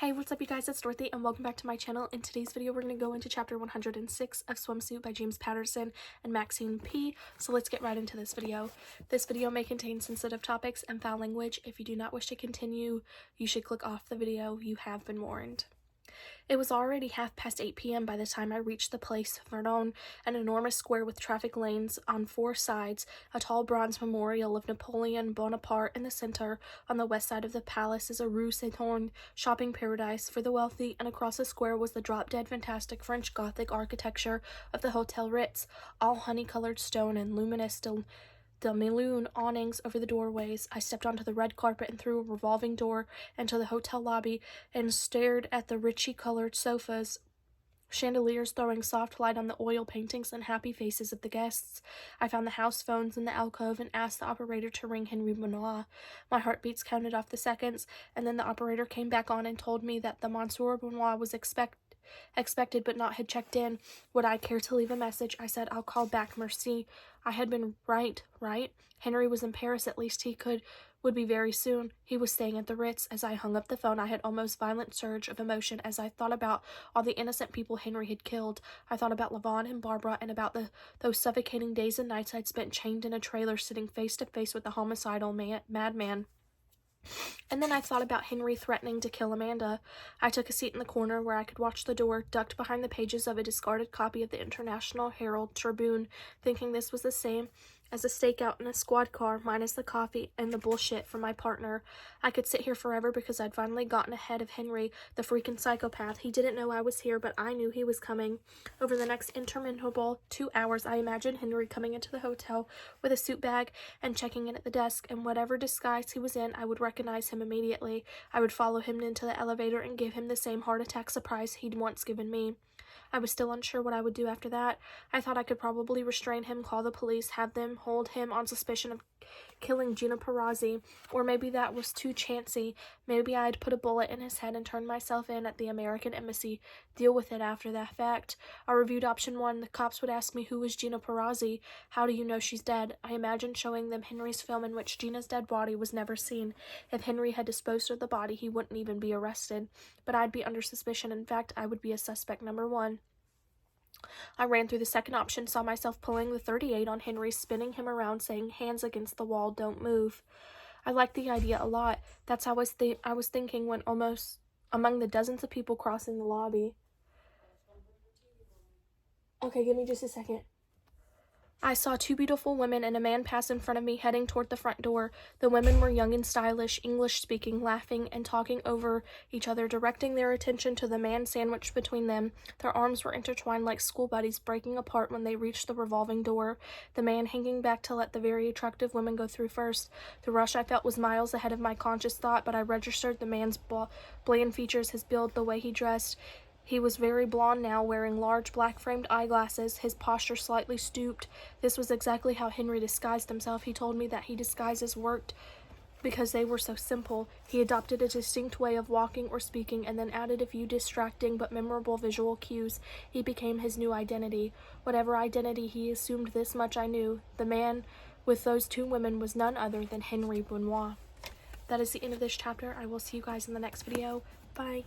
Hey, what's up you guys, it's Dorothy and welcome back to my channel. In today's video, we're going to go into chapter 106 of Swimsuit by James Patterson and Maxine P. So let's get right into this video. This video may contain sensitive topics and foul language. If you do not wish to continue, you should click off the video. You have been warned. It was already 8:30 p.m. by the time I reached the Place Verdun, an enormous square with traffic lanes on four sides, a tall bronze memorial of Napoleon Bonaparte in the center. On the west side of the palace is a Rue Saint-Honoré shopping paradise for the wealthy, and across the square was the drop-dead fantastic French Gothic architecture of the Hotel Ritz, all honey-colored stone and luminous Demi-lune awnings over the doorways. I stepped onto the red carpet and through a revolving door into the hotel lobby and stared at the richly-colored sofas, chandeliers throwing soft light on the oil paintings and happy faces of the guests. I found the house phones in the alcove and asked the operator to ring Henry Benoit. My heartbeats counted off the seconds, and then the operator came back on and told me that the Monsieur Benoit was expected but not had checked in. Would I care to leave a message? I said, I'll call back, merci. I had been right? Henry was in Paris, at least he would be very soon. He was staying at the Ritz. As I hung up the phone, I had almost violent surge of emotion as I thought about all the innocent people Henry had killed. I thought about Lavon and Barbara and about those suffocating days and nights I'd spent chained in a trailer sitting face to face with the homicidal madman. And then I thought about Henry threatening to kill Amanda. I took a seat in the corner where I could watch the door, ducked behind the pages of a discarded copy of the International Herald Tribune, thinking this was the same as a stakeout in a squad car, minus the coffee and the bullshit from my partner. I could sit here forever because I'd finally gotten ahead of Henry, the freaking psychopath. He didn't know I was here, but I knew he was coming. Over the next interminable 2 hours, I imagined Henry coming into the hotel with a suit bag and checking in at the desk, and whatever disguise he was in, I would recognize him immediately. I would follow him into the elevator and give him the same heart attack surprise he'd once given me. I was still unsure what I would do after that. I thought I could probably restrain him, call the police, have them hold him on suspicion of killing Gina Perazzi, or maybe that was too chancy. Maybe I'd put a bullet in his head and turn myself in at the American Embassy, deal with it after that fact. I reviewed option 1. The cops would ask me, who was Gina Perazzi? How do you know she's dead? I imagined showing them Henry's film in which Gina's dead body was never seen. If Henry had disposed of the body, he wouldn't even be arrested. But I'd be under suspicion. In fact, I would be a suspect number 1. I ran through the second option, saw myself pulling the .38 on Henry, spinning him around, saying, hands against the wall, don't move. I liked the idea a lot. That's how I was thinking when almost among the dozens of people crossing the lobby. Okay, give me just a second. I saw 2 beautiful women and a man pass in front of me, heading toward the front door. The women were young and stylish, English-speaking, laughing and talking over each other, directing their attention to the man sandwiched between them. Their arms were intertwined like school buddies, breaking apart when they reached the revolving door, the man hanging back to let the very attractive women go through first. The rush I felt was miles ahead of my conscious thought, but I registered the man's bland features, his build, the way he dressed. He was very blond now, wearing large black-framed eyeglasses, his posture slightly stooped. This was exactly how Henry disguised himself. He told me that he disguises worked because they were so simple. He adopted a distinct way of walking or speaking and then added a few distracting but memorable visual cues. He became his new identity. Whatever identity he assumed, this much I knew. The man with those 2 women was none other than Henry Benoit. That is the end of this chapter. I will see you guys in the next video. Bye.